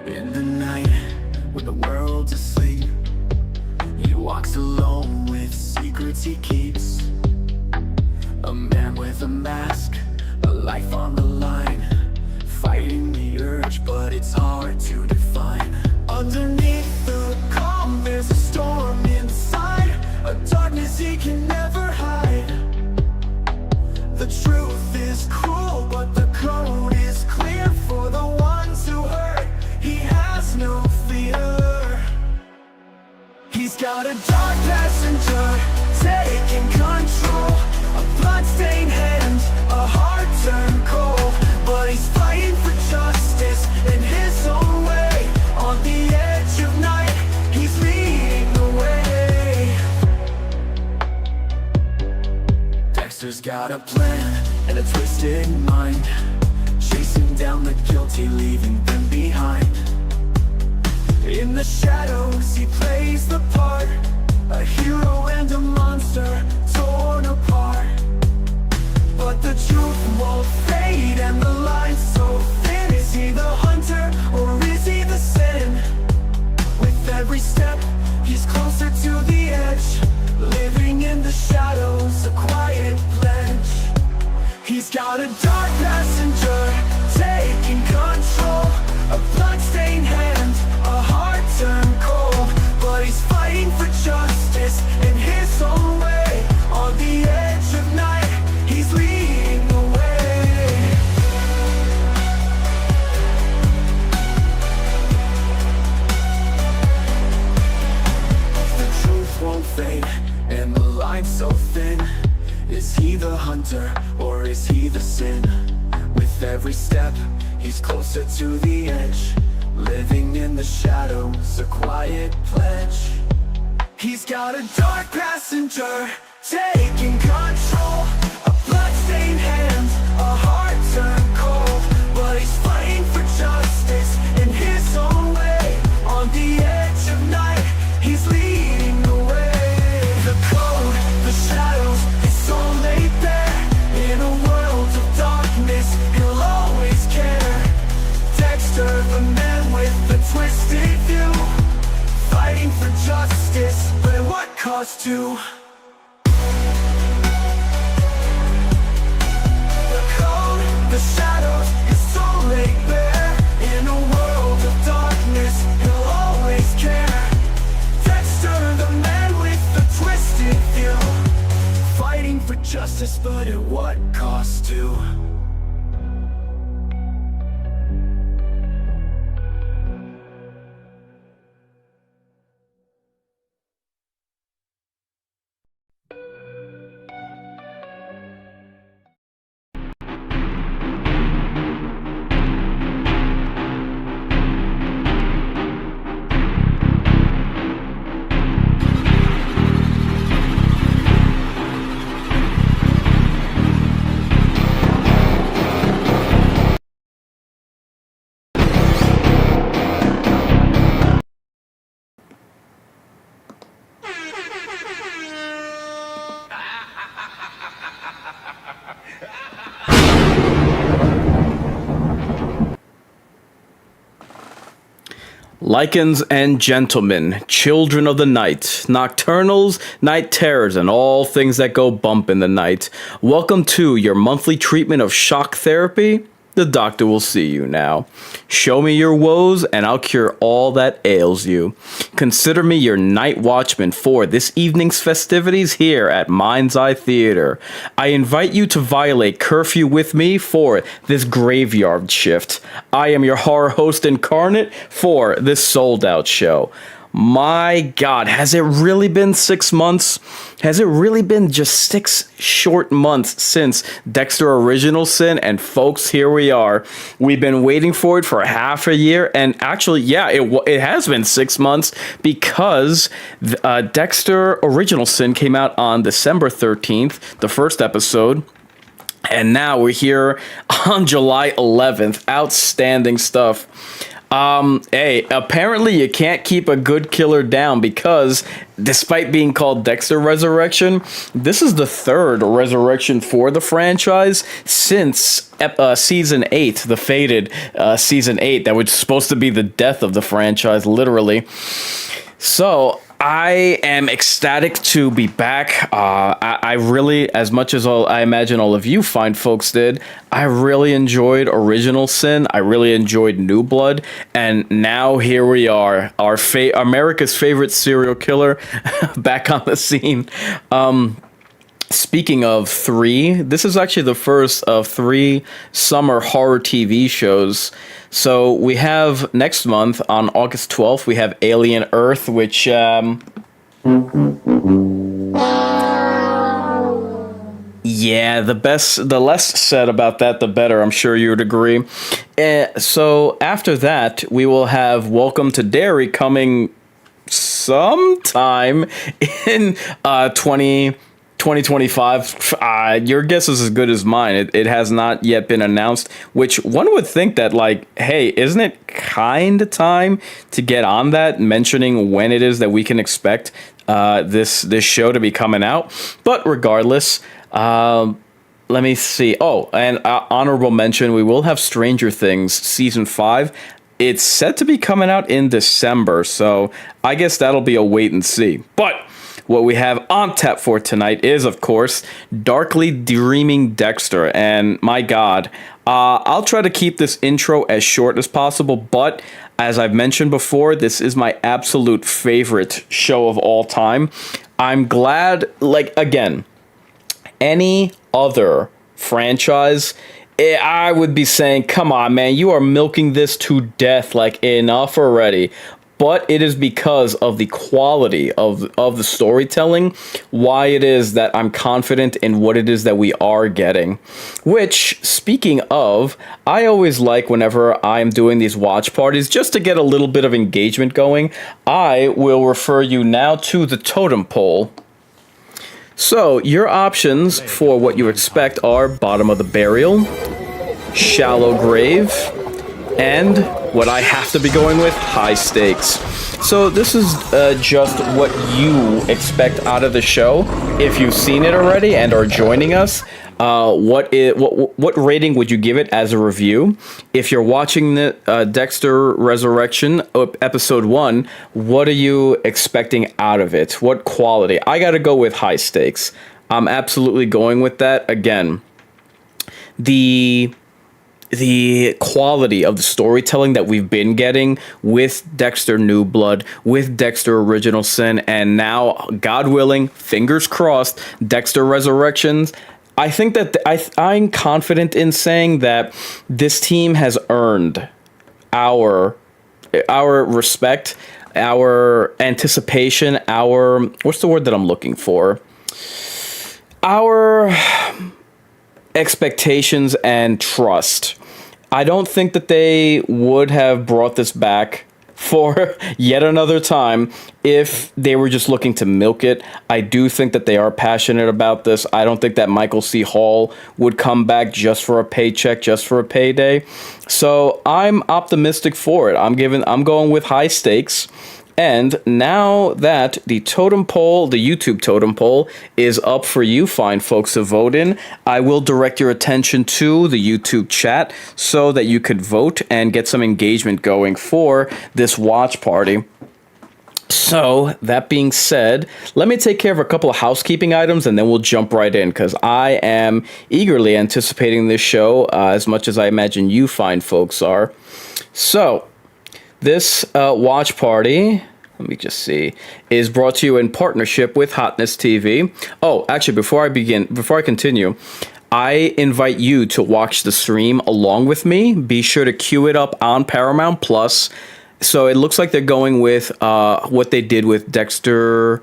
In the night, when the world's asleep, he walks alone with secrets he keeps. A man with a mask, a life on the line, fighting the urge, but it's hard to define. Underneath the calm, there's a storm inside, a darkness he can never hide. The truth is cruel, but the code is clear. For the ones who hurt, he has no fear. He's got a dark passenger, taking control. A bloodstained hand, a heart turned cold. But he's fighting for justice in his own way. On the edge of night, he's leading the way. Dexter's got a plan and a twisted mind, chasing down the guilty, leaving them behind. In the shadows he plays the part, a hero and a monster torn apart. But the truth won't fade and the line's so thin. Is he the hunter or is he the sin? With every step he's closer to the edge, living in the shadows, a quiet pledge. He's got a dark passenger, taking control. A bloodstained hand, a heart turned cold. But he's fighting for justice in his own way. On the edge of night, he's leading the way. The truth won't fade, and the line's so thin. Is he the hunter, or is he the sin? With every step, he's closer to the edge, living in the shadows, a quiet pledge. He's got a dark passenger, taking control. A bloodstained hand, a heart turned cold. But he's fighting for justice in his own way. On the edge of night, he's leading the way. The code, the shadows, his soul laid bare. In a world of darkness, he'll always care. Dexter, the man with the twisted view, fighting for justice, but at what cost to? The code, the shadows, his soul laid bare. In a world of darkness, he'll always care. Dexter, the man with the twisted view, fighting for justice, but at what cost to? Lycans and gentlemen, children of the night, nocturnals, night terrors, and all things that go bump in the night, welcome to your monthly treatment of shock therapy. The doctor will see you now. Show me your woes, and I'll cure all that ails you. Consider me your night watchman for this evening's festivities here at Mind's Eye Theater. I invite you to violate curfew with me for this graveyard shift. I am your horror host incarnate for this sold-out show. My God, has it really been 6 months? Has it really been just 6 short months since Dexter Original Sin? And folks, here we are. We've been waiting for it for half a year. And actually, yeah, it has been 6 months because Dexter Original Sin came out on December 13th, the first episode. And now we're here on July 11th. Outstanding stuff. Hey, apparently you can't keep a good killer down because despite being called Dexter Resurrection, this is the third resurrection for the franchise since season 8, the fated season 8 that was supposed to be the death of the franchise, literally. So I am ecstatic to be back. I really, as much as I imagine all of you fine folks did, I really enjoyed Original Sin. I really enjoyed New Blood. And now here we are, America's favorite serial killer back on the scene. Speaking of 3, this is actually the first of 3 summer horror TV shows. So we have next month on August 12th, we have Alien Earth, which, yeah, the less said about that, the better. I'm sure you would agree. So after that, we will have Welcome to Derry coming sometime in 2025. Your guess is as good as mine. It has not yet been announced, which one would think that, like, hey, isn't it kind of time to get on that, mentioning when it is that we can expect this show to be coming out? But regardless, let me see. Oh, and honorable mention, we will have Stranger Things season 5. It's set to be coming out in December, so I guess that'll be a wait and see. But what we have on tap for tonight is, of course, Darkly Dreaming Dexter. And my God, I'll try to keep this intro as short as possible. But as I've mentioned before, this is my absolute favorite show of all time. I'm glad, like, again, any other franchise, I would be saying, come on, man, you are milking this to death. Like, enough already. But it is because of the quality of the storytelling, why it is that I'm confident in what it is that we are getting. Which, speaking of, I always like whenever I'm doing these watch parties, just to get a little bit of engagement going, I will refer you now to the totem pole. So, your options for what you expect are Bottom of the Burial, Shallow Grave, and what I have to be going with, High Stakes. So this is just what you expect out of the show. If you've seen it already and are joining us, what rating would you give it as a review? If you're watching the Dexter Resurrection episode 1, what are you expecting out of it? What quality? I gotta go with High Stakes. I'm absolutely going with that. Again, the quality of the storytelling that we've been getting with Dexter New Blood, with Dexter Original Sin, and now, God willing, fingers crossed, Dexter Resurrections. I think that I'm confident in saying that this team has earned our respect, our anticipation, our, what's the word that I'm looking for? Our expectations and trust. I don't think that they would have brought this back for yet another time if they were just looking to milk it. I do think that they are passionate about this. I don't think that Michael C. Hall would come back just for a paycheck, just for a payday. So I'm optimistic for it. I'm going with High Stakes. And now that the totem pole, the YouTube totem pole, is up for you fine folks to vote in, I will direct your attention to the YouTube chat so that you could vote and get some engagement going for this watch party. So, that being said, let me take care of a couple of housekeeping items and then we'll jump right in, because I am eagerly anticipating this show as much as I imagine you fine folks are. So, this watch party, let me just see, is brought to you in partnership with Hotness TV. Oh, actually, before I continue, I invite you to watch the stream along with me. Be sure to queue it up on Paramount Plus. So it looks like they're going with what they did with Dexter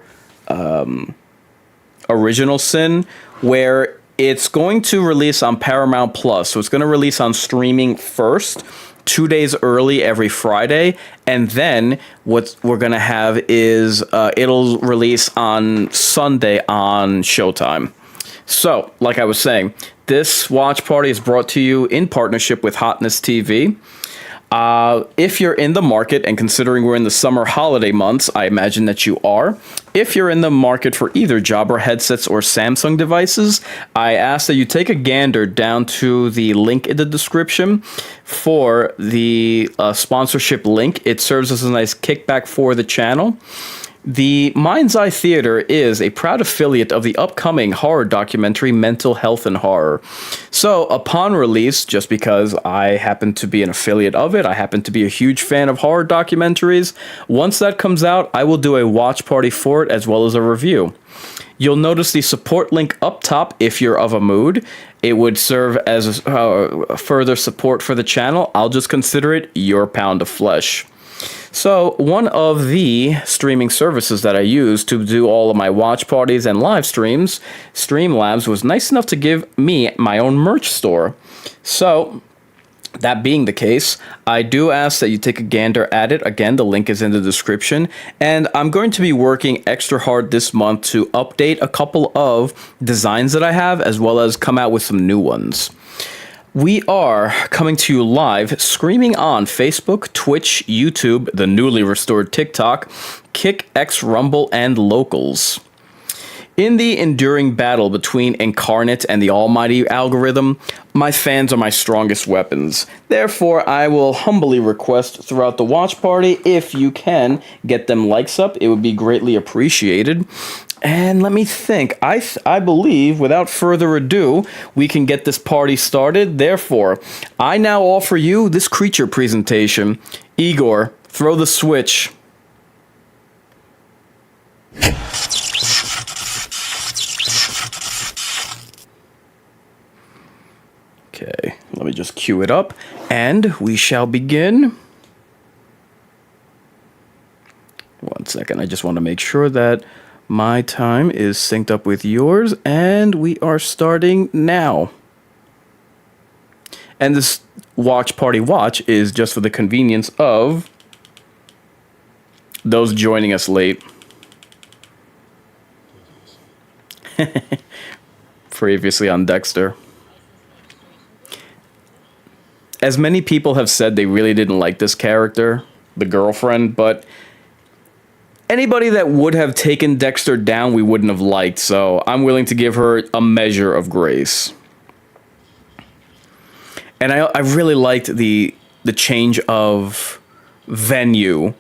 Original Sin, where it's going to release on Paramount Plus. So it's going to release on streaming first, 2 days early every Friday, and then what we're gonna have is it'll release on Sunday on Showtime. So, like I was saying, this watch party is brought to you in partnership with Hotness TV. If you're in the market, and considering we're in the summer holiday months, I imagine that you are. If you're in the market for either Jabra headsets or Samsung devices, I ask that you take a gander down to the link in the description for the sponsorship link. It serves as a nice kickback for the channel. The Mind's Eye Theater is a proud affiliate of the upcoming horror documentary Mental Health and Horror. So, upon release, just because I happen to be an affiliate of it, I happen to be a huge fan of horror documentaries, once that comes out, I will do a watch party for it as well as a review. You'll notice the support link up top if you're of a mood. It would serve as further support for the channel. I'll just consider it your pound of flesh. So, one of the streaming services that I use to do all of my watch parties and live streams, Streamlabs, was nice enough to give me my own merch store. So, that being the case, I do ask that you take a gander at it. Again, the link is in the description. And I'm going to be working extra hard this month to update a couple of designs that I have, as well as come out with some new ones. We are coming to you live, streaming on Facebook, Twitch, YouTube, the newly restored TikTok, Kick, X, Rumble, and Locals. In the enduring battle between Incarnate and the almighty algorithm, my fans are my strongest weapons. Therefore, I will humbly request throughout the watch party, if you can get them likes up, it would be greatly appreciated. And let me think. I believe, without further ado, we can get this party started. Therefore, I now offer you this creature presentation. Igor, throw the switch. Okay, let me just cue it up, and we shall begin. One second, I just want to make sure that my time is synced up with yours, and we are starting now. And this watch party watch is just for the convenience of those joining us late. Previously on Dexter. As many people have said they really didn't like this character, the girlfriend, but anybody that would have taken Dexter down, we wouldn't have liked, so I'm willing to give her a measure of grace. And I really liked the change of venue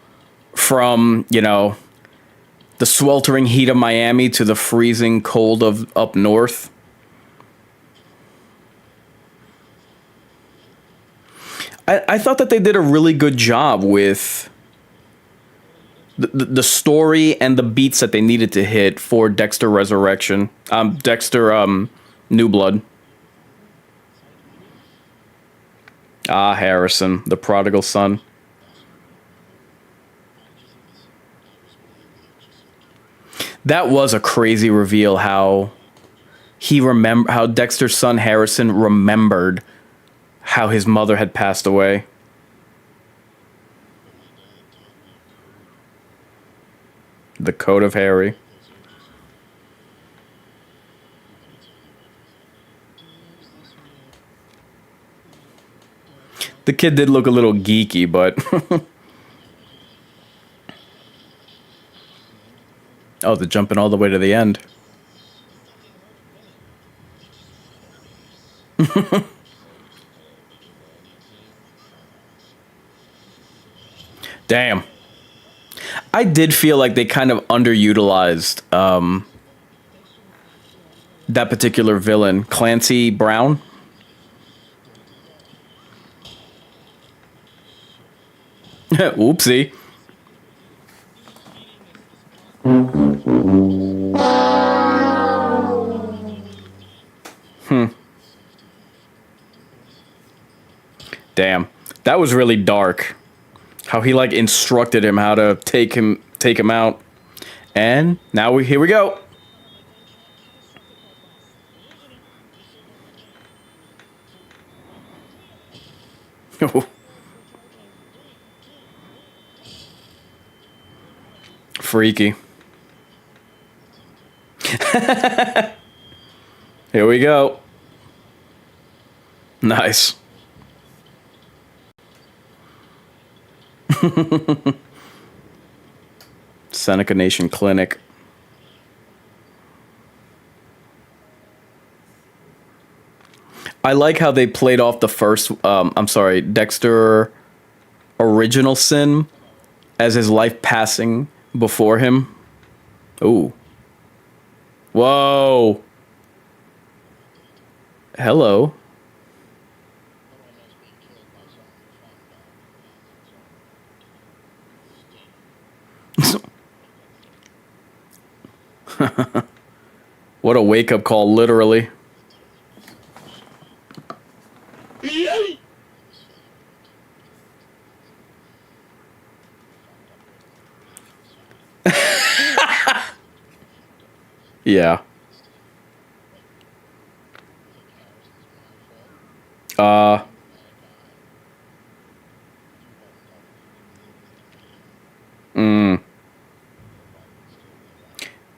from, you know, the sweltering heat of Miami to the freezing cold of up north. I thought that they did a really good job with the story and the beats that they needed to hit for Dexter Resurrection. Dexter New Blood. Ah, Harrison, the prodigal son. That was a crazy reveal how how Dexter's son Harrison remembered how his mother had passed away. The Code of Harry. The kid did look a little geeky, but oh, they're jumping all the way to the end. Damn. I did feel like they kind of underutilized that particular villain, Clancy Brown. Oopsie. Damn. That was really dark. How he like instructed him how to take him out. And now here we go. Freaky. Here we go. Seneca Nation Clinic. I like how they played off the first, I'm sorry, Dexter original sin as his life passing before him. Ooh. Whoa. Hello. What a wake-up call, literally. Yeah. Uh.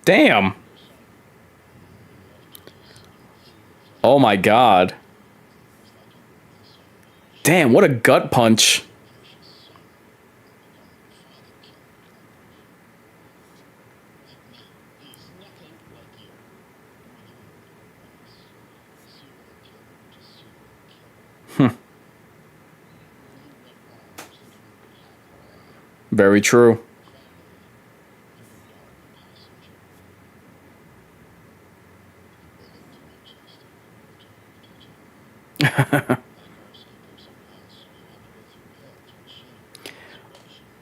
Damn. Oh my god. Damn, what a gut punch. Very true.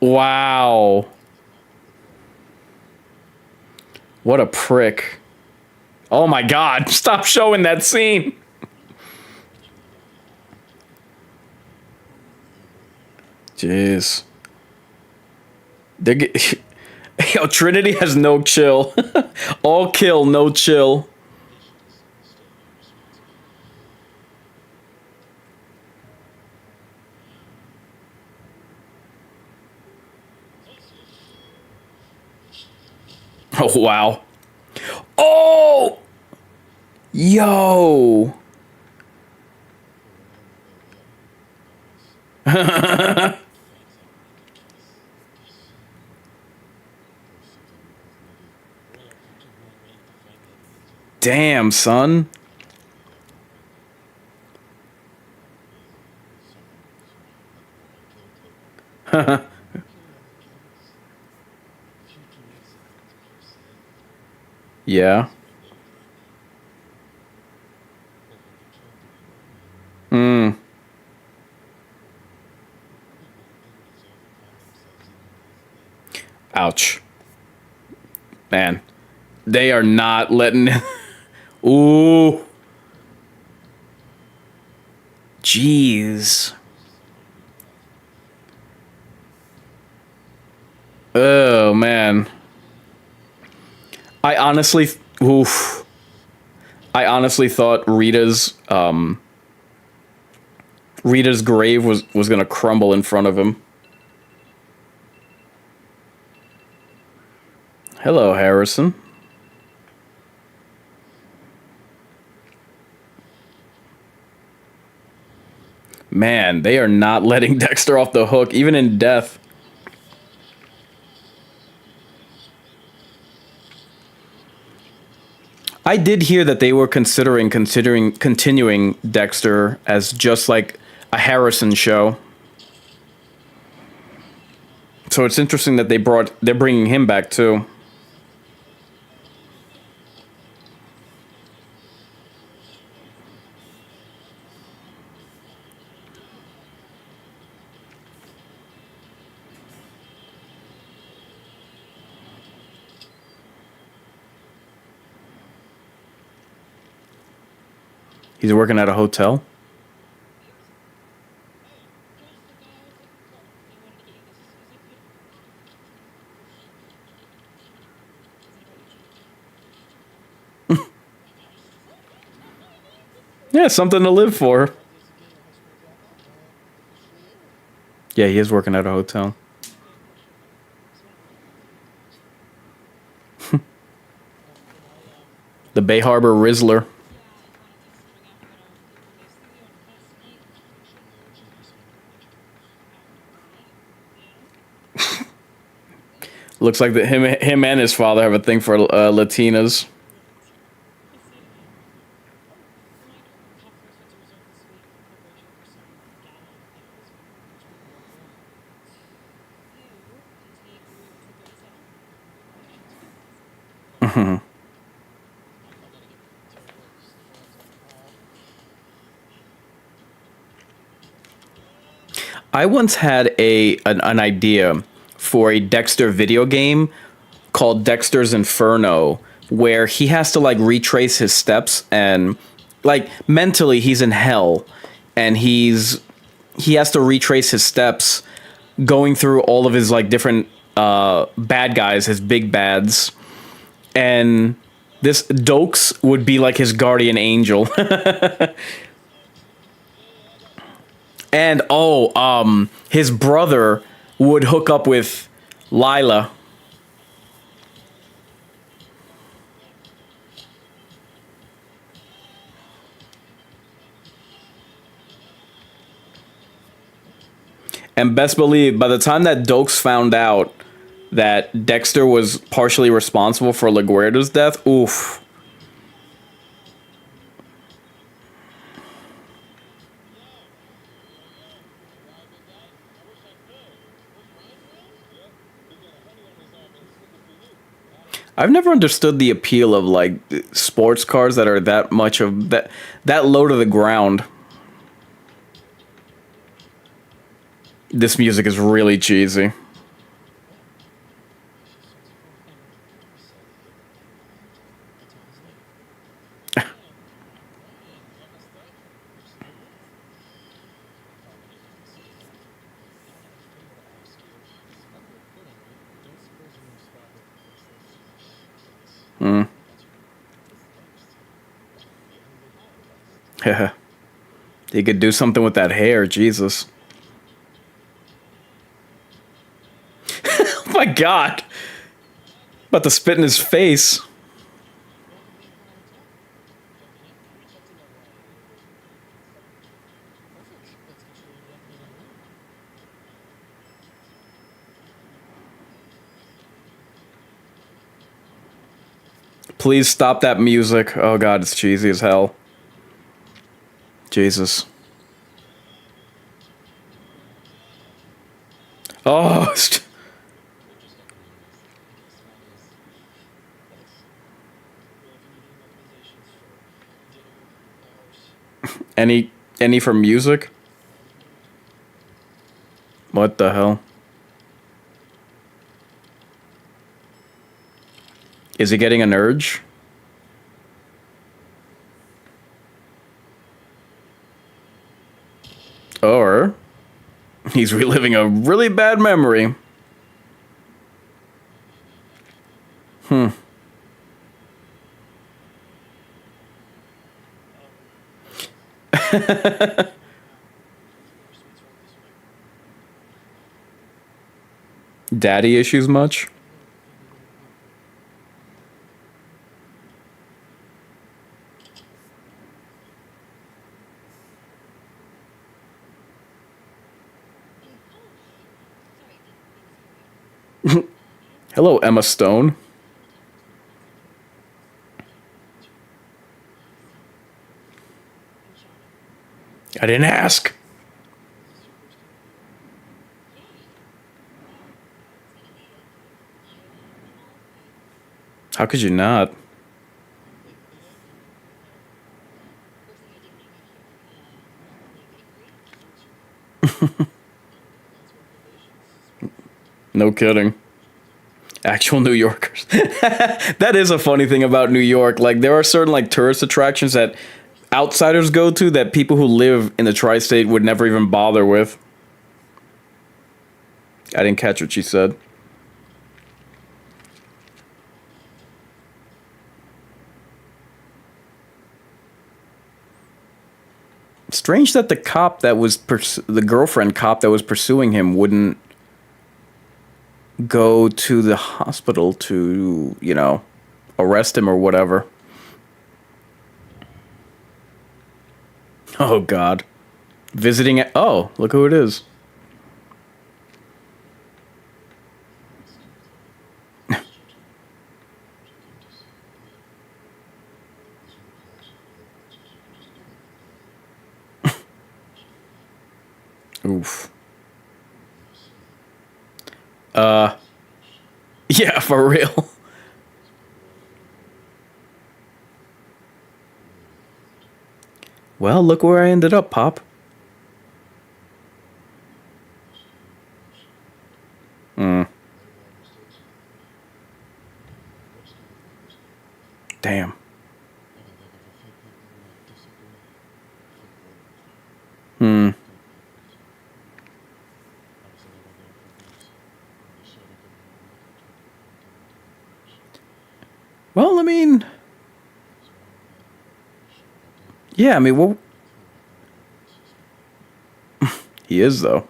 Wow. What a prick. Oh my god, stop showing that scene. Jeez. Yo, Trinity has no chill. All kill, no chill. Oh, wow. Oh! Yo! Damn, son. Yeah. Mm. Ouch. Man. They are not letting... Ooh. Jeez. Oh, man. I honestly... Oof. I honestly thought Rita's grave was gonna crumble in front of him. Hello, Harrison. Man, they are not letting Dexter off the hook, even in death. I did hear that they were considering continuing Dexter as just like a Harrison show. So it's interesting that they're bringing him back too. He's working at a hotel. Yeah, something to live for. Yeah, he is working at a hotel. The Bay Harbor Rizzler. Looks like him and his father have a thing for Latinas. I once had an idea for a Dexter video game called Dexter's Inferno, where he has to like retrace his steps and like mentally he's in hell and he has to retrace his steps going through all of his like different bad guys, his big bads, and this Dokes would be like his guardian angel. And his brother would hook up with Lila. And best believe, by the time that Dokes found out that Dexter was partially responsible for LaGuardia's death, oof. I've never understood the appeal of like sports cars that are that much of that low to the ground. This music is really cheesy. He could do something with that hair, Jesus. Oh my God. About to spit in his face. Please stop that music. Oh God, it's cheesy as hell. Jesus. Oh. Any for music? What the hell? Is he getting an urge? Or he's reliving a really bad memory. Daddy issues much? Hello, Emma Stone. I didn't ask. How could you not? No kidding. Actual New Yorkers. That is a funny thing about New York. Like, there are certain like tourist attractions that outsiders go to that people who live in the tri-state would never even bother with. I didn't catch what she said. Strange that the cop that was the girlfriend cop that was pursuing him wouldn't go to the hospital to, you know, arrest him or whatever. Oh God. Visiting it. Oh, look who it is. Oof. Yeah, for real. Well, look where I ended up, Pop. Damn. Well, I mean, yeah, I mean, well, he is, though.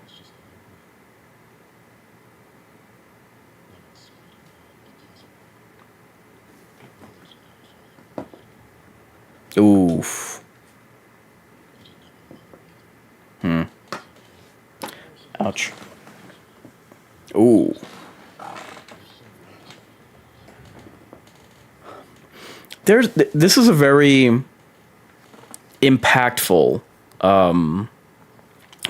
Oof. Ouch. Ooh. This is a very impactful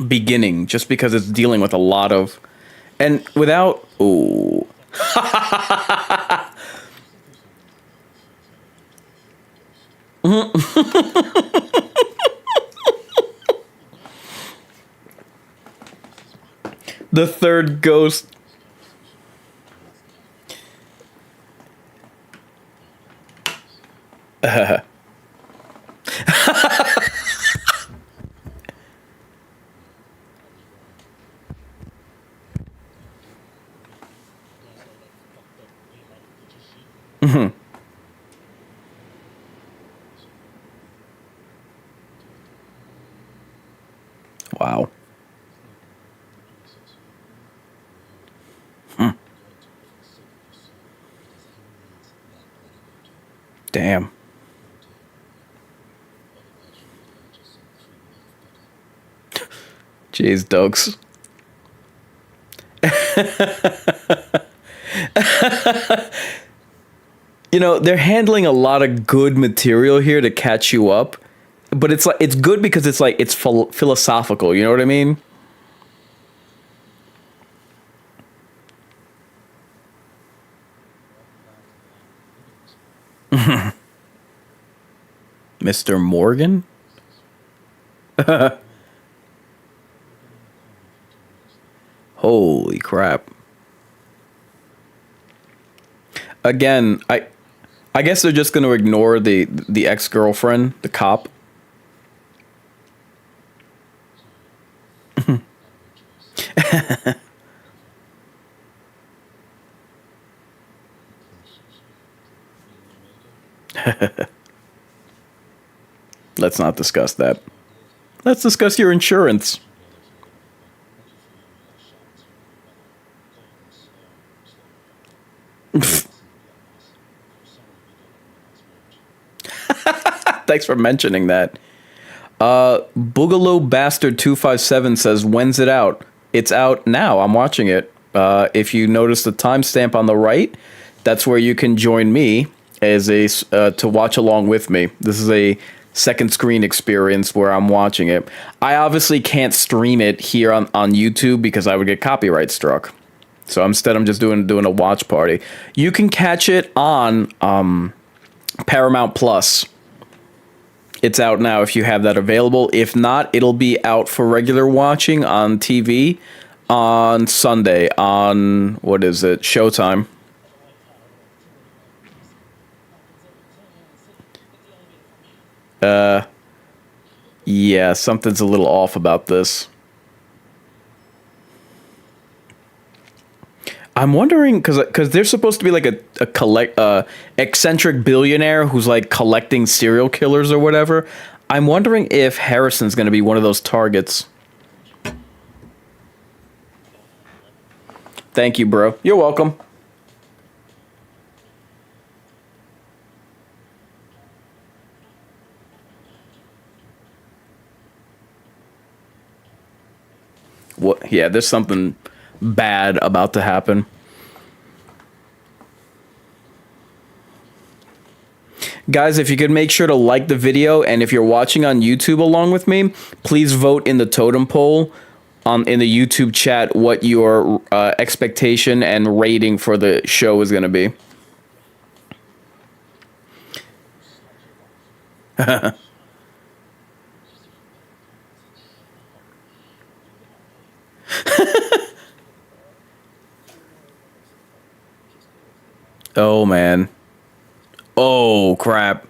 beginning, just because it's dealing with a lot of, and without, ooh. The third ghost. Wow. Damn. Jeez, dogs. You know, they're handling a lot of good material here to catch you up, but it's like it's good because it's like it's philosophical, you know what I mean? Mr. Morgan? Holy crap. Again, I guess they're just going to ignore the ex-girlfriend, the cop. Let's not discuss that. Let's discuss your insurance. Thanks for mentioning that. Boogaloo Bastard 257 says, "When's it out?" It's out now. I'm watching it. If you notice the timestamp on the right, that's where you can join me as to watch along with me. This is a second screen experience where I'm watching it. I obviously can't stream it here on YouTube because I would get copyright struck. So instead, I'm just doing a watch party. You can catch it on Paramount Plus. It's out now if you have that available. If not, it'll be out for regular watching on TV on Sunday on, what is it, Showtime. Yeah, something's a little off about this. I'm wondering, because they're supposed to be like a eccentric billionaire who's like collecting serial killers or whatever. I'm wondering if Harrison's going to be one of those targets. Thank you, bro. You're welcome. What? Yeah, there's something bad about to happen. Guys, if you could make sure to like the video, and if you're watching on YouTube along with me, please vote in the totem poll on in the YouTube chat what your expectation and rating for the show is going to be. Oh man. Oh crap.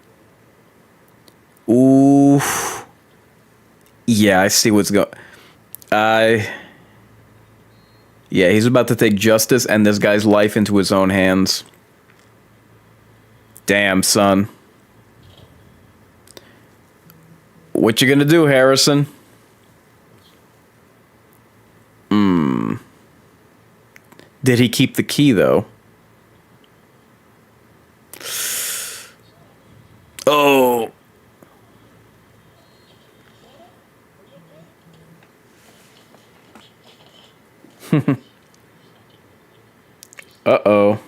Ooh. Yeah, I see what's going. Yeah, he's about to take justice and this guy's life into his own hands. Damn, son. What you gonna do, Harrison? Did he keep the key, though? Oh. Uh-oh.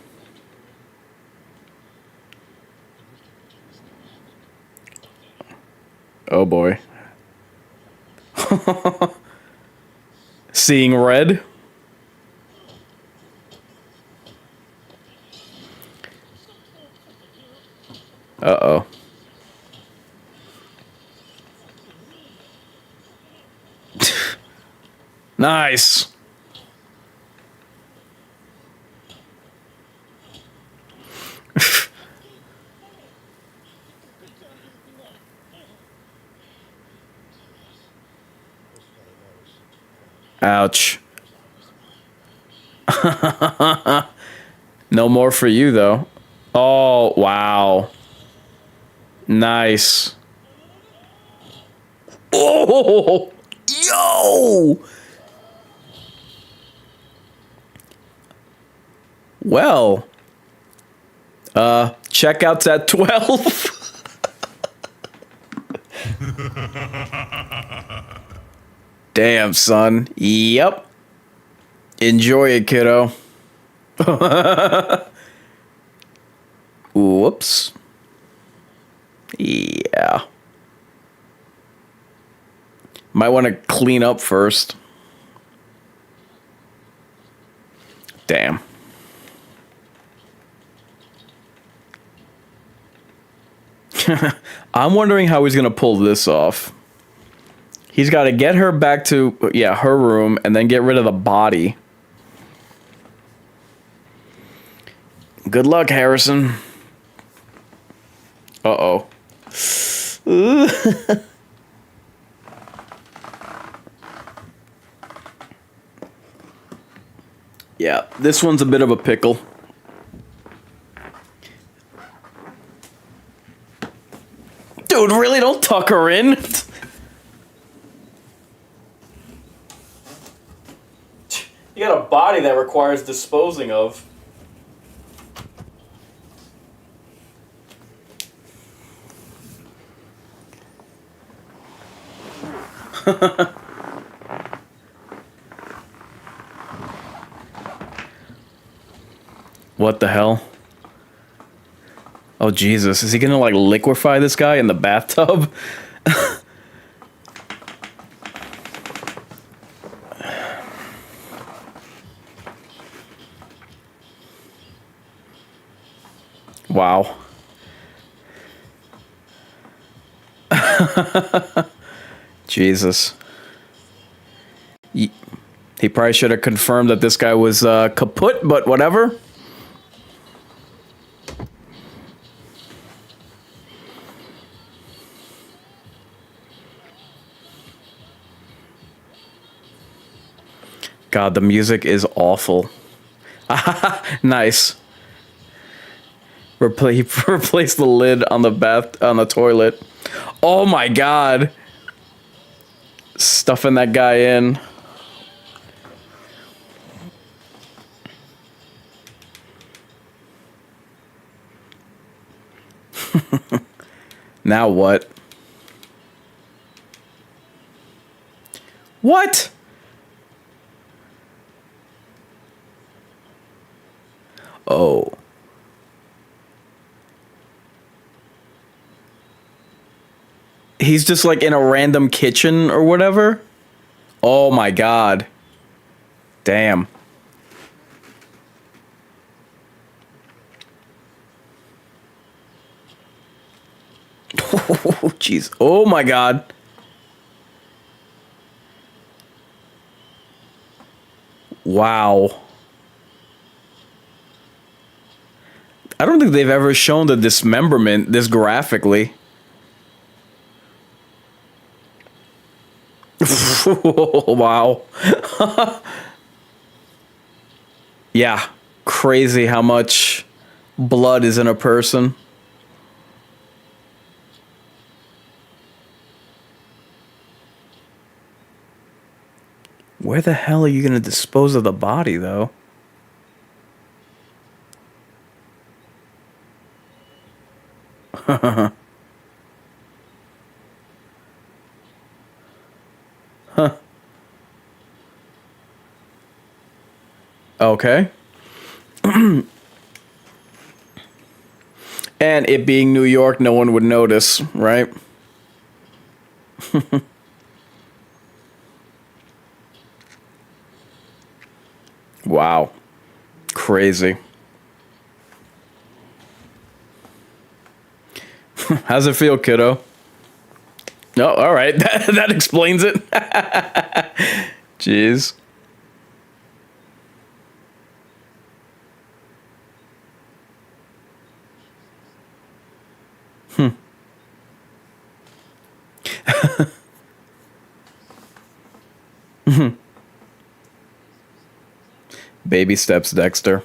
Oh, boy. Seeing red? Uh-oh. Nice. Ouch. No more for you, though. Oh, wow. Nice. Oh, yo. Well, checkout's at 12. Damn, son. Yep. Enjoy it, kiddo. Whoops. Yeah. Might want to clean up first. Damn. I'm wondering how he's going to pull this off. He's got to get her back to, yeah, her room and then get rid of the body. Good luck, Harrison. Uh-oh. Yeah, this one's a bit of a pickle. Dude, really? Don't tuck her in. You got a body that requires disposing of. What the hell? Oh, Jesus. Is he gonna, like, liquefy this guy in the bathtub? Wow. Jesus. He probably should have confirmed that this guy was kaput, but whatever. God, the music is awful. Nice. Replace the lid on the toilet. Oh my God. Stuffing that guy in. Now what? What? Oh. He's just like in a random kitchen or whatever? Oh my god. Damn. Oh, jeez. Oh my god. Wow. I don't think they've ever shown the dismemberment this graphically. Wow. Yeah. Crazy how much blood is in a person. Where the hell are you going to dispose of the body, though? Okay. And it being New York, no one would notice, right? Wow. Crazy. How's it feel, kiddo? No, all right. That explains it. Jeez. Baby steps, Dexter.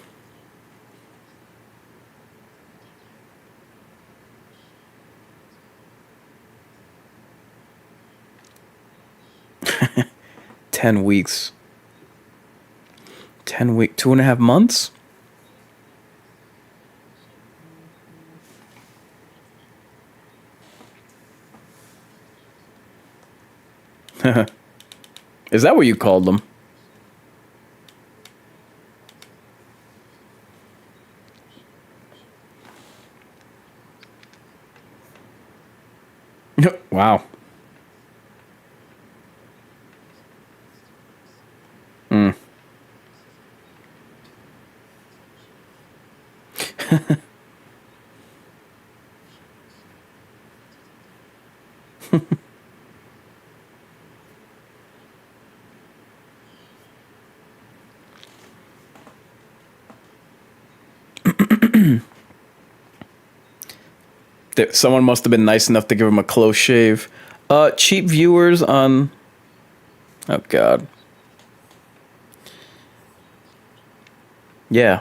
Ten weeks. 2.5 months? Is that what you called them? Wow. Mm. Someone must have been nice enough to give him a close shave. Cheap viewers on... Oh, God. Yeah.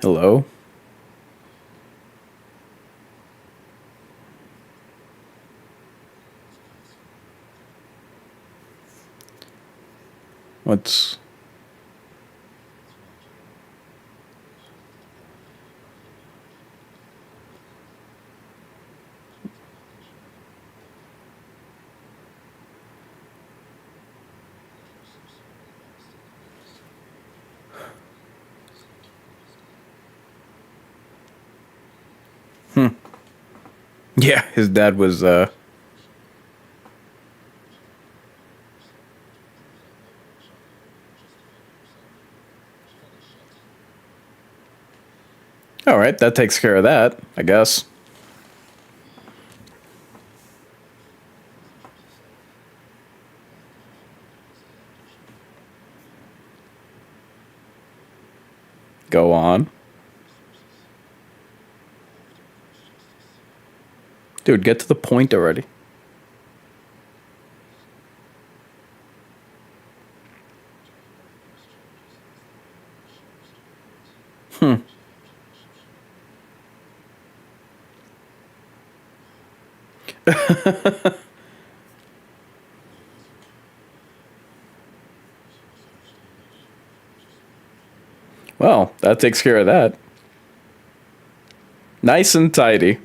Hello? What's... Yeah, his dad was, All right, that takes care of that, I guess. Go on. Dude, get to the point already. Well, that takes care of that. Nice and tidy.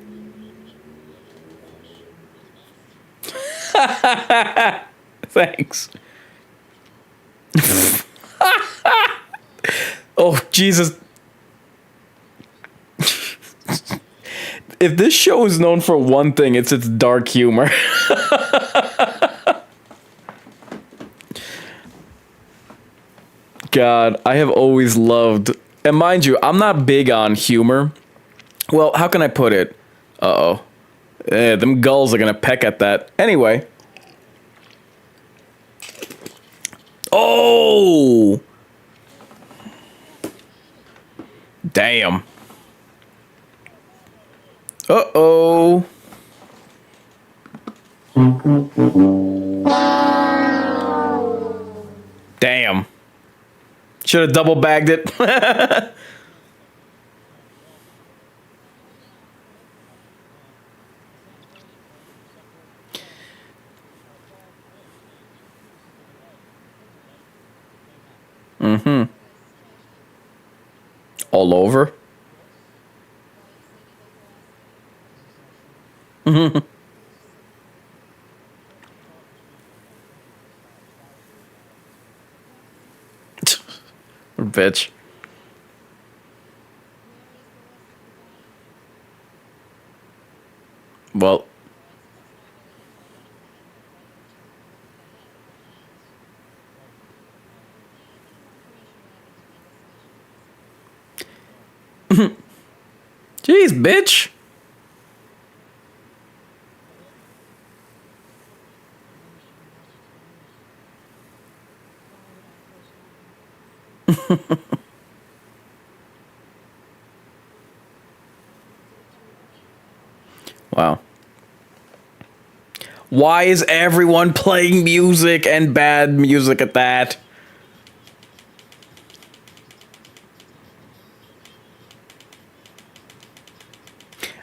Thanks. Oh, Jesus. If this show is known for one thing, it's its dark humor. God, I have always loved, and mind you, I'm not big on humor. Well, how can I put it? Uh-oh. Them gulls are gonna peck at that. Anyway. Oh! Damn. Uh-oh. Damn. Should have double bagged it. All over. Bitch. Well. Jeez, bitch. Wow. Why is everyone playing music and bad music at that?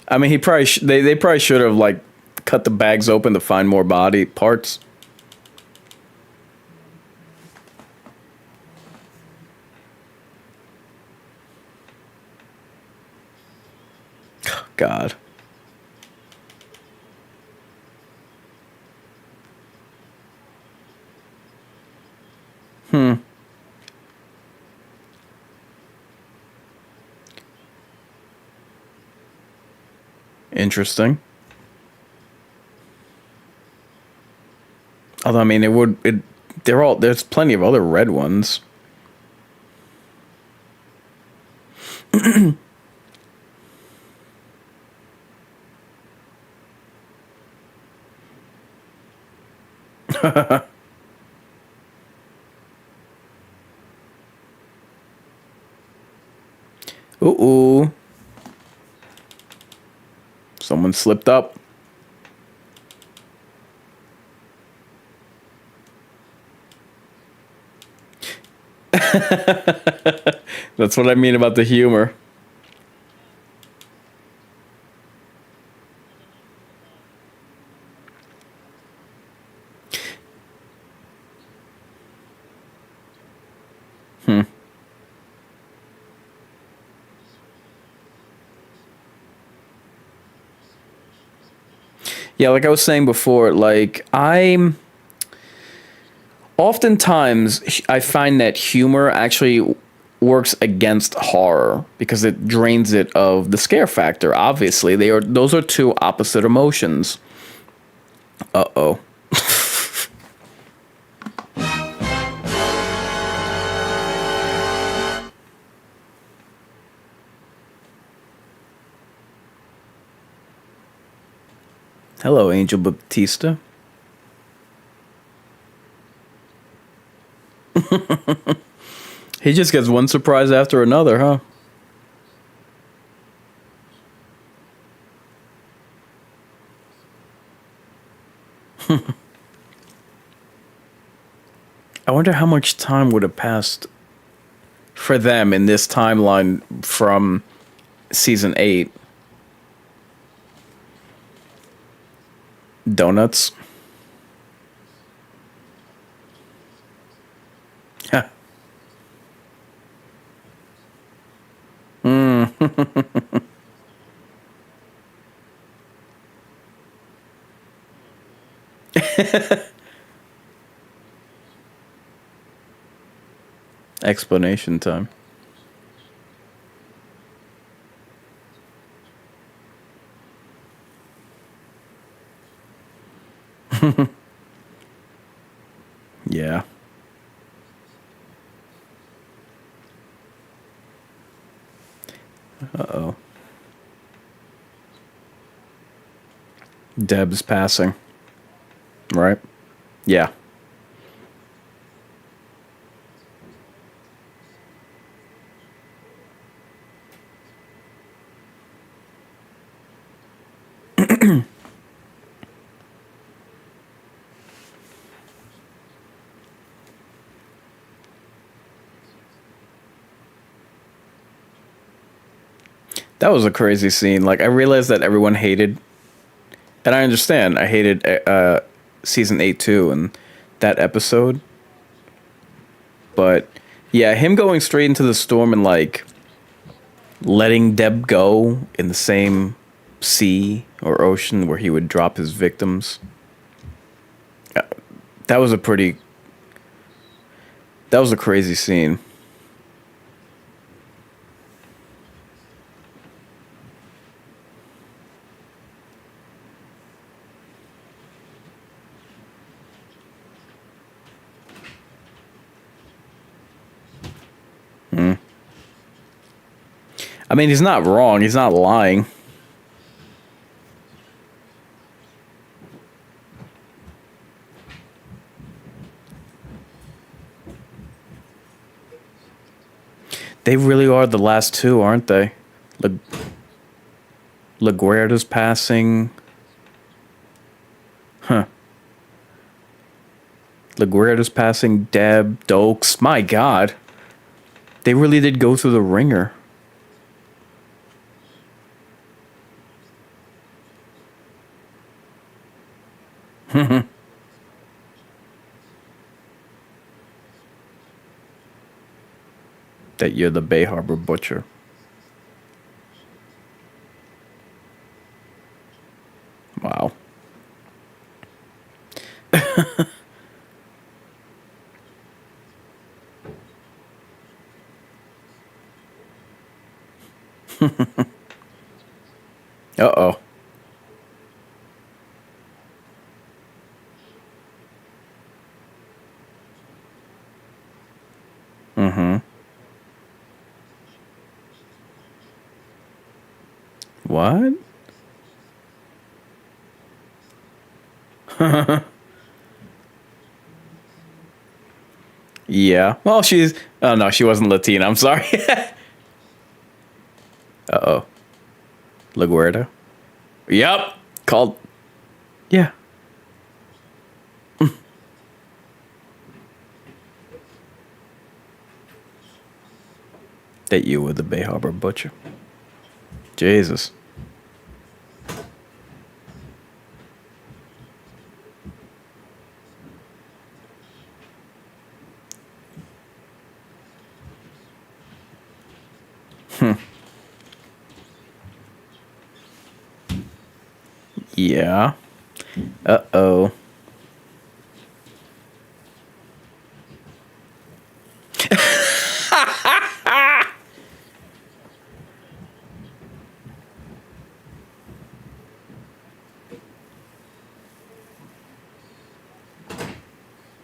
I mean, he probably they probably should have like cut the bags open to find more body parts. God. Interesting. Although I mean, there's plenty of other red ones. Ooh. Someone slipped up. That's what I mean about the humor. Yeah, like I was saying before, like oftentimes I find that humor actually works against horror because it drains it of the scare factor. Obviously, those are two opposite emotions. Uh-oh. Hello, Angel Baptista. He just gets one surprise after another, huh? I wonder how much time would have passed for them in this timeline from season 8. Donuts. Huh. Explanation time. Yeah. Uh-oh. Deb's passing. Right? Yeah. That was a crazy scene. Like, I realized that everyone hated, and I understand, I hated season 8 too, and that episode. But yeah, him going straight into the storm and like letting Deb go in the same sea or ocean where he would drop his victims. That was a pretty. That was a crazy scene. I mean, he's not wrong. He's not lying. They really are the last two, aren't they? LaGuardia's passing. Huh. LaGuardia's passing. Deb, Dokes. My God. They really did go through the ringer. That you're the Bay Harbor Butcher. Wow. Uh-oh. Mm-hmm. What? Yeah. Well, she's... Oh, no, she wasn't Latina. I'm sorry. Uh-oh. LaGuardia? Yep. Called... Yeah. That you were the Bay Harbor Butcher. Jesus. Yeah. Uh-oh.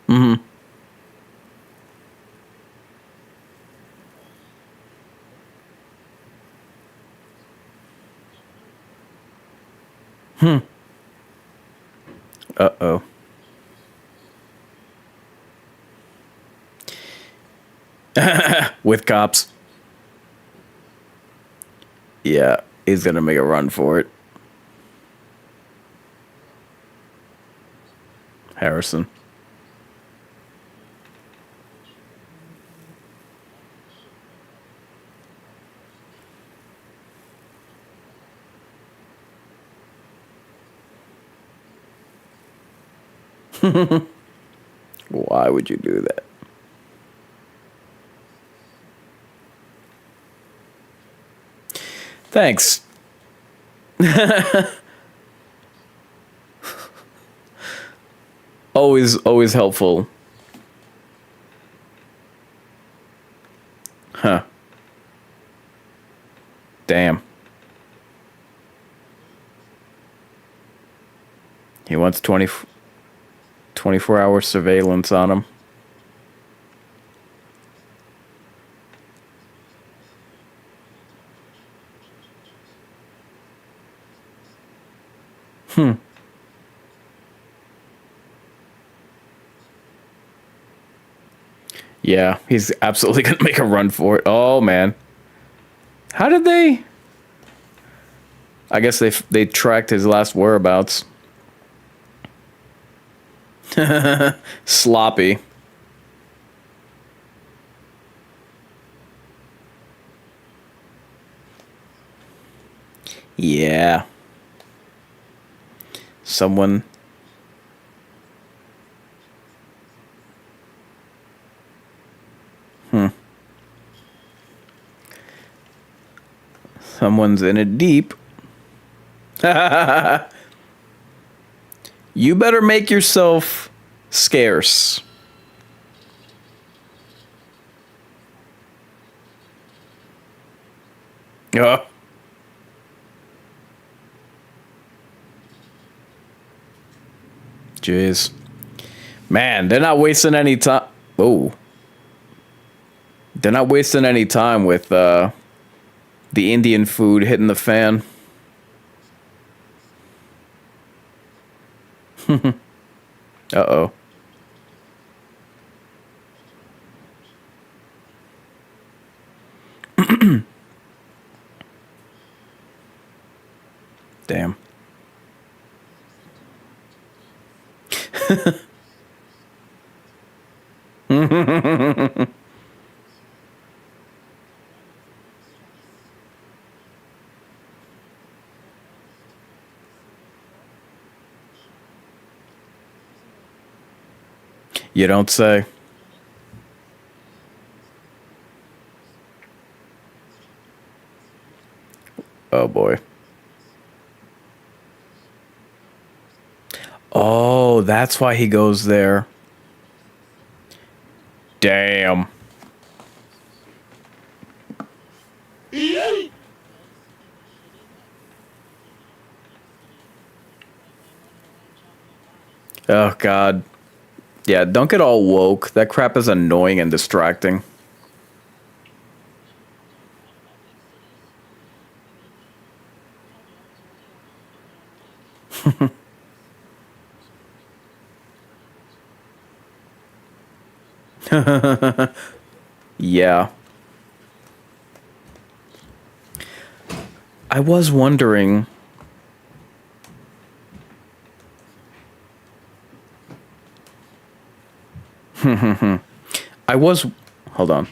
Mm-hmm. Uh-oh. With cops. Yeah, he's gonna make a run for it. Harrison. Why would you do that? Thanks. Always helpful. Huh. Damn. He wants 24-hour surveillance on him. Yeah, he's absolutely gonna make a run for it. Oh man, how did they? I guess they tracked his last whereabouts. Sloppy. Yeah. Someone. Someone's in it deep. You better make yourself scarce. Oh. Jeez. Man, they're not wasting any time. Oh. They're not wasting any time with the Indian food hitting the fan. Uh-oh. Damn. You don't say. Oh boy. Oh, that's why he goes there. Damn. Oh God. Yeah, don't get all woke. That crap is annoying and distracting. Yeah. I was wondering. I was. Hold on.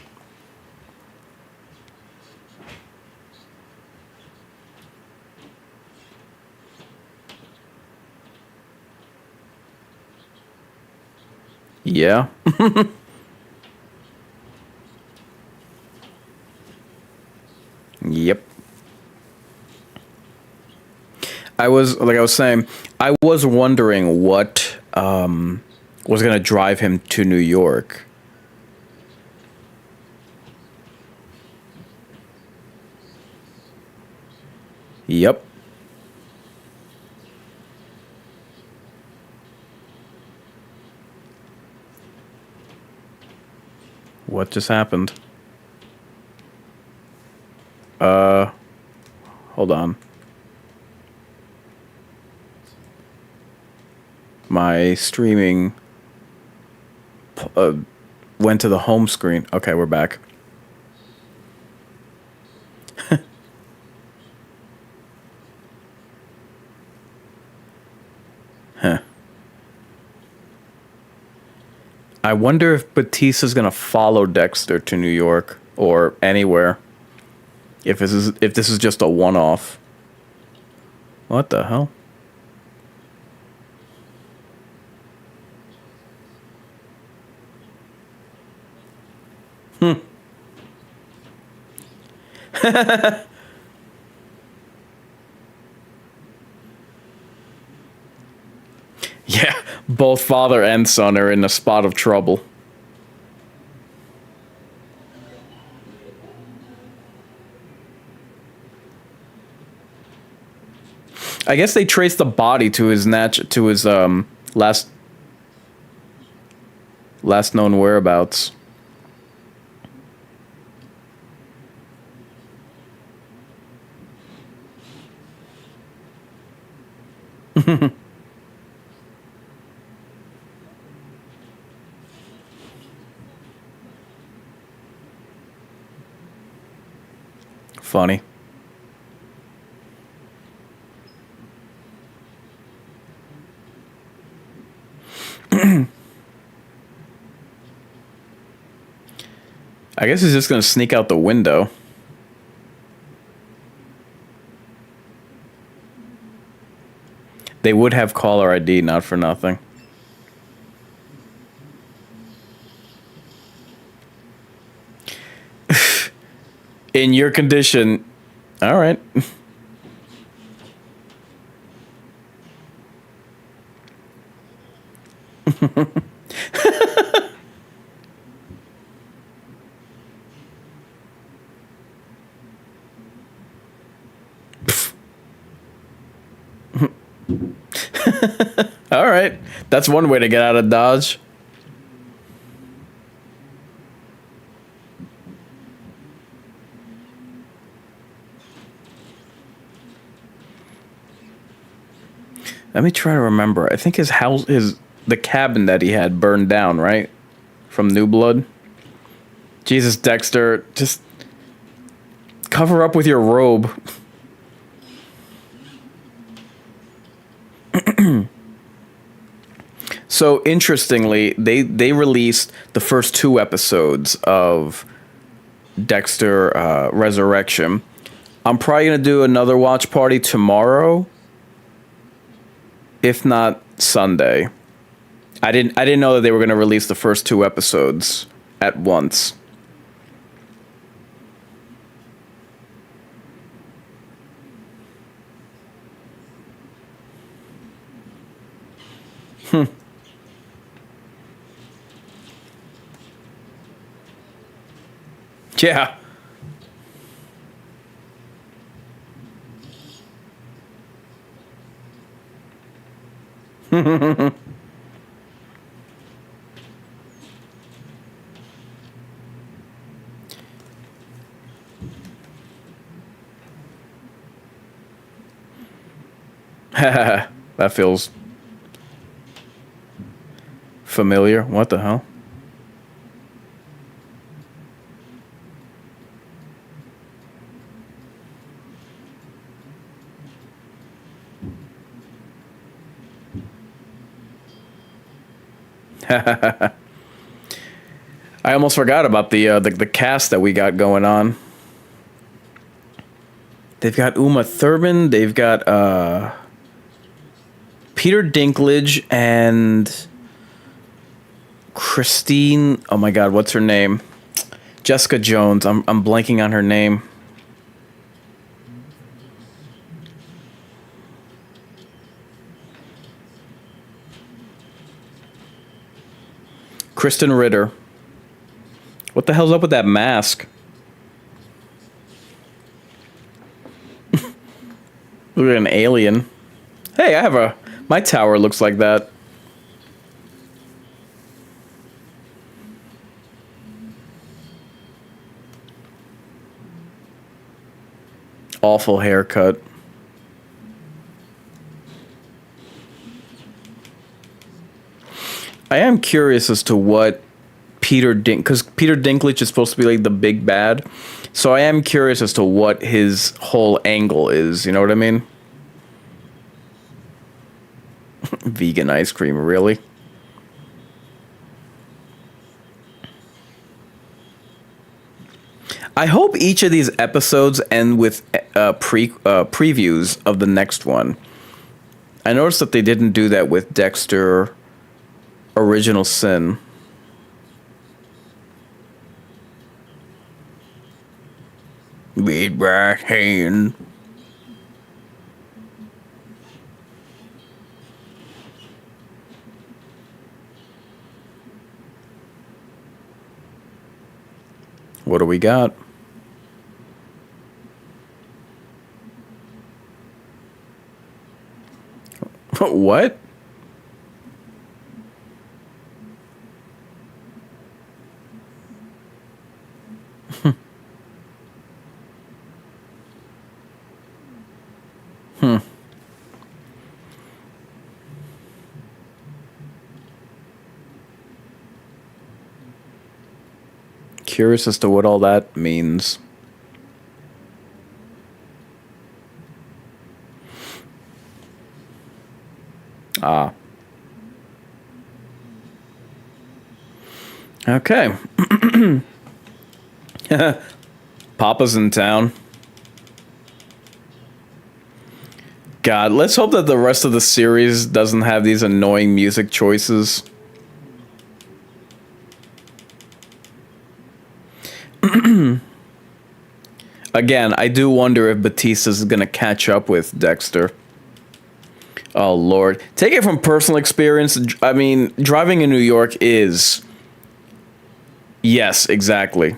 Yeah. Yep. I was saying, I was wondering what was going to drive him to New York. Yep. What just happened? Hold on. My streaming went to the home screen. Okay, we're back. Huh. I wonder if Batista's gonna follow Dexter to New York or anywhere. If this is just a one-off. What the hell? Yeah, both father and son are in a spot of trouble. I guess they traced the body to his last known whereabouts. Funny. I guess he's just gonna sneak out the window. They would have caller ID, not for nothing. In your condition, all right. All right. That's one way to get out of Dodge. Let me try to remember. I think his house, the cabin that he had burned down, right? From New Blood. Jesus, Dexter, just cover up with your robe. So interestingly, they released the first 2 episodes of Dexter Resurrection. I'm probably gonna do another watch party tomorrow, if not Sunday. I didn't know that they were gonna release the first 2 episodes at once. Yeah. That feels familiar. What the hell? I almost forgot about the cast that we got going on. They've got Uma Thurman. They've got Peter Dinklage and Christine. Oh my God, what's her name? Jessica Jones. I'm blanking on her name. Kristen Ritter. What the hell's up with that mask? Look at an alien. Hey, I have my tower looks like that. Awful haircut. I am curious as to what because Peter Dinklage is supposed to be like the big bad. So I am curious as to what his whole angle is, you know what I mean? Vegan ice cream, really? I hope each of these episodes end with previews of the next one. I noticed that they didn't do that with Dexter Original Sin. With my hand. What do we got? What? Curious as to what all that means. Ah. Okay. Papa's in town. God, let's hope that the rest of the series doesn't have these annoying music choices. Again, I do wonder if Batista's gonna catch up with Dexter. Oh, Lord. Take it from personal experience. I mean, driving in New York is... Yes, exactly.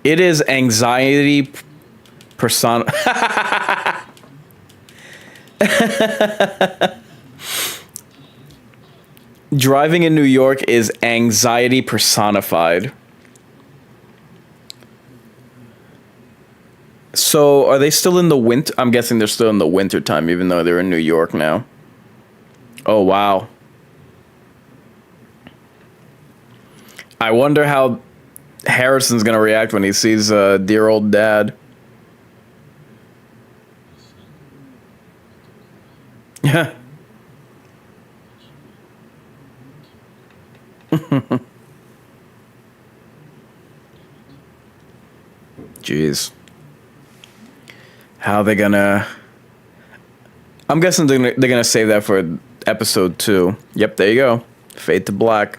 It is anxiety person. Driving in New York is anxiety personified. So, are they still in the winter? I'm guessing they're still in the winter time, even though they're in New York now. Oh, wow. I wonder how Harrison's gonna react when he sees dear old dad. Yeah. Jeez. How they gonna... I'm guessing they're gonna save that for episode 2. Yep, there you go. Fade to black.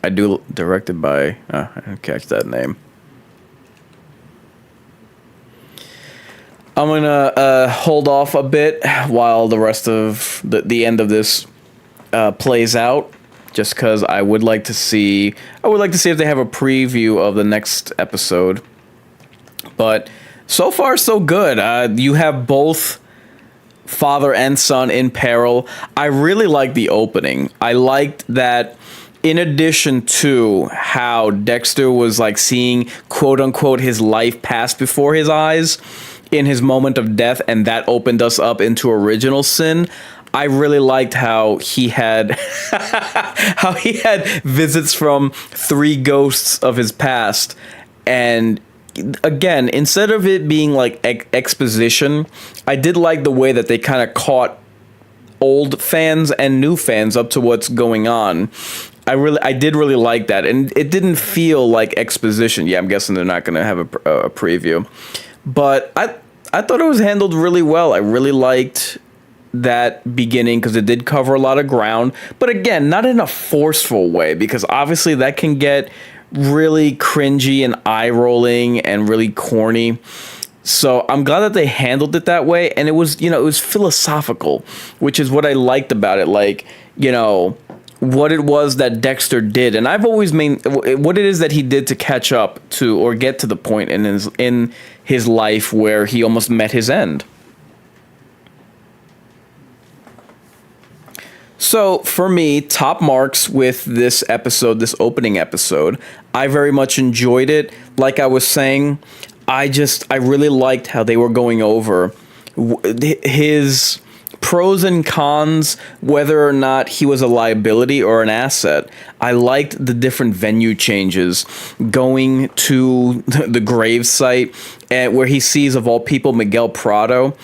I do directed by... I didn't catch that name. I'm gonna hold off a bit while the rest of the end of this plays out, just because I would like to see if they have a preview of the next episode. But so far so good. You have both father and son in peril. I really like the opening. I liked that. In addition to how Dexter was like seeing quote unquote his life pass before his eyes in his moment of death, and that opened us up into original sin. I really liked how he had visits from 3 ghosts of his past. And again, instead of it being like exposition, I did like the way that they kind of caught old fans and new fans up to what's going on. I did really like that, and it didn't feel like exposition. Yeah, I'm guessing they're not going to have a preview, but I thought it was handled really well. I really liked that beginning because it did cover a lot of ground, but again, not in a forceful way, because obviously that can get really cringy and eye-rolling and really corny. So I'm glad that they handled it that way, and it was philosophical, which is what I liked about it. Like, what it was that Dexter did, and I've always what it is that he did to catch up to or get to the point in his life where he almost met his end. So for me, top marks with this episode, this opening episode. I very much enjoyed it. Like I was saying, I really liked how they were going over his pros and cons, whether or not he was a liability or an asset. I liked the different venue changes, going to the grave site where he sees, of all people, Miguel Prado.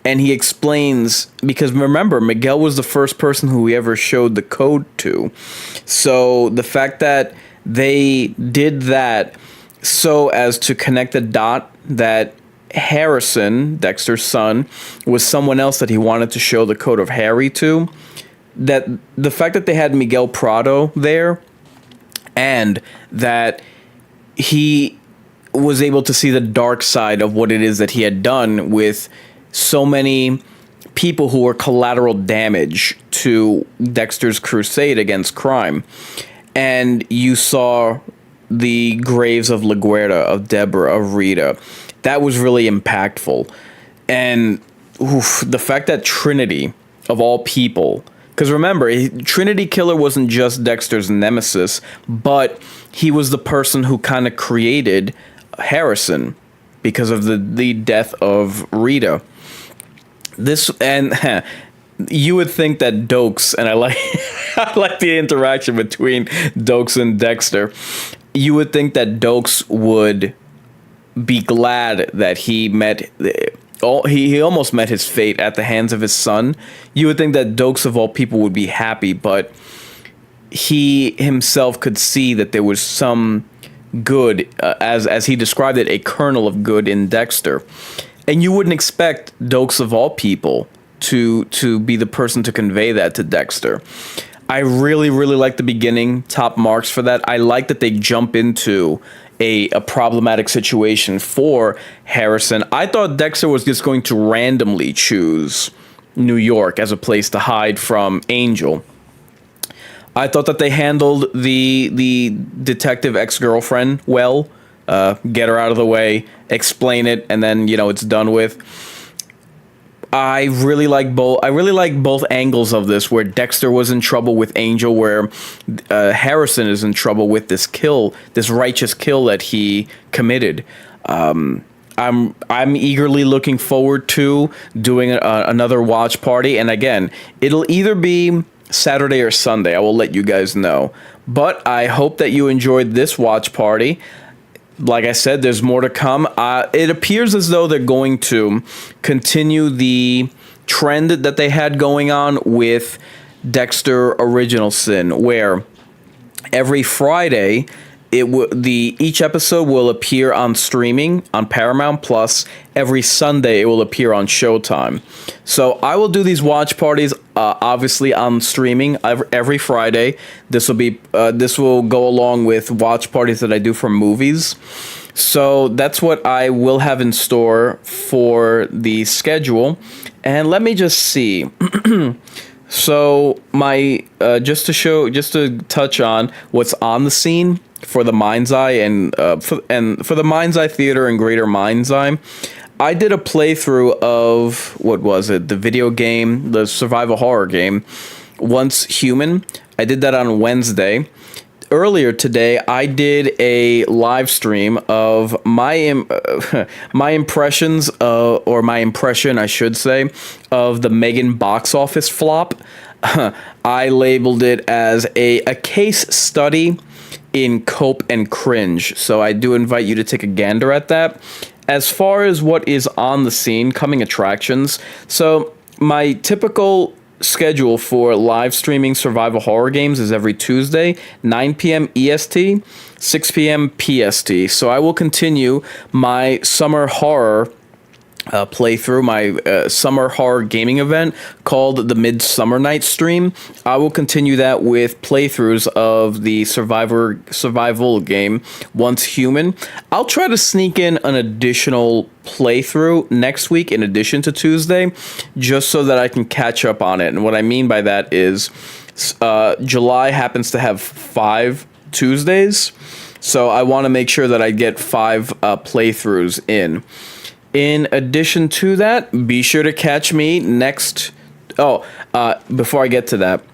And he explains, because remember, Miguel was the first person who he ever showed the code to. So the fact that they did that so as to connect the dot that Harrison, Dexter's son, was someone else that he wanted to show the code of Harry to, that the fact that they had Miguel Prado there, and that he was able to see the dark side of what it is that he had done with so many people who were collateral damage to Dexter's crusade against crime. And you saw the graves of LaGuerta, of Deborah, of Rita. That was really impactful. And the fact that Trinity, of all people, because remember, Trinity Killer wasn't just Dexter's nemesis, but he was the person who kind of created Harrison because of the death of Rita. You would think that Dokes, and I like I like the interaction between Dokes and Dexter. You would think that Dokes would be glad that he met. He almost met his fate at the hands of his son. You would think that Dokes of all people would be happy, but he himself could see that there was some good, as he described it, a kernel of good in Dexter. And you wouldn't expect Dokes of all people to be the person to convey that to Dexter. I really, really like the beginning. Top marks for that. I like that they jump into a problematic situation for Harrison. I thought Dexter was just going to randomly choose New York as a place to hide from Angel. I thought that they handled the detective ex-girlfriend well. Get her out of the way, explain it, and then, it's done with. I really like both angles of this, where Dexter was in trouble with Angel, where Harrison is in trouble with this righteous kill that he committed. I'm eagerly looking forward to doing another watch party, and again, it'll either be Saturday or Sunday. I will let you guys know. But I hope that you enjoyed this watch party. Like I said, there's more to come. It appears as though they're going to continue the trend that they had going on with Dexter Original Sin, where every Friday each episode will appear on streaming on Paramount Plus. Every Sunday it will appear on Showtime. So I will do these watch parties obviously on streaming every Friday. This will go along with watch parties that I do for movies. So that's what I will have in store for the schedule. And let me just see. So my just to touch on what's on the scene for the Mind's Eye and for the Mind's Eye Theater and Greater Mind's Eye, I did a playthrough of, what was it, the video game, the survival horror game, Once Human. I did that on Wednesday. Earlier today, I did a live stream of my impressions, or my impression, I should say, of the Megan box office flop. I labeled it as a case study in cope and cringe. So I do invite you to take a gander at that. As far as what is on the scene, coming attractions. So my typical schedule for live streaming survival horror games is every Tuesday, 9 p.m. EST, 6 p.m. PST. So I will continue my summer horror playthrough, my summer horror gaming event called the Midsummer Night Stream. I will continue that with playthroughs of the survival game Once Human. I'll try to sneak in an additional playthrough next week in addition to Tuesday, just so that I can catch up on it. And what I mean by that is July happens to have 5 Tuesdays, so I want to make sure that I get 5 playthroughs in. In addition to that, be sure to catch me next. Before I get to that,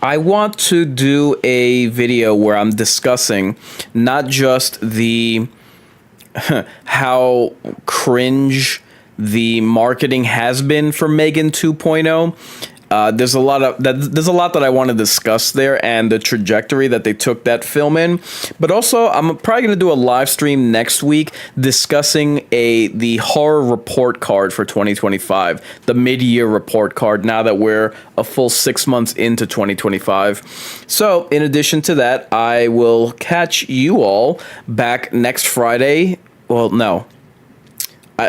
I want to do a video where I'm discussing not just the how cringe the marketing has been for Megan 2.0. There's a lot that I want to discuss there, and the trajectory that they took that film in. But also, I'm probably going to do a live stream next week discussing the horror report card for 2025, the mid-year report card, now that we're a full 6 months into 2025. So, in addition to that, I will catch you all back next Friday. Well, no.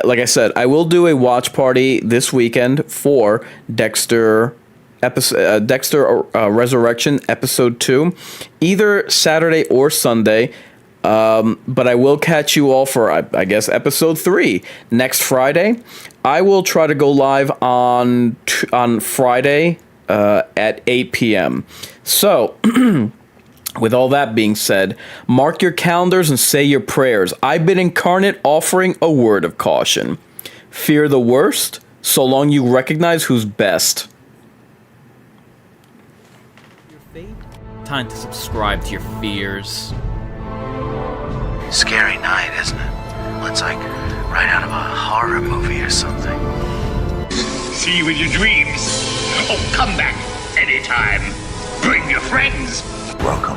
Like I said, I will do a watch party this weekend for Dexter Resurrection Episode 2, either Saturday or Sunday. But I will catch you all for, I guess, Episode 3 next Friday. I will try to go live on Friday at 8 p.m. So, With all that being said, mark your calendars and say your prayers. I've been incarnate offering a word of caution. Fear the worst, so long you recognize who's best. Time to subscribe to your fears. Scary night, isn't it? Well, it's like right out of a horror movie or something. See you in your dreams. Oh, come back anytime. Bring your friends. Welcome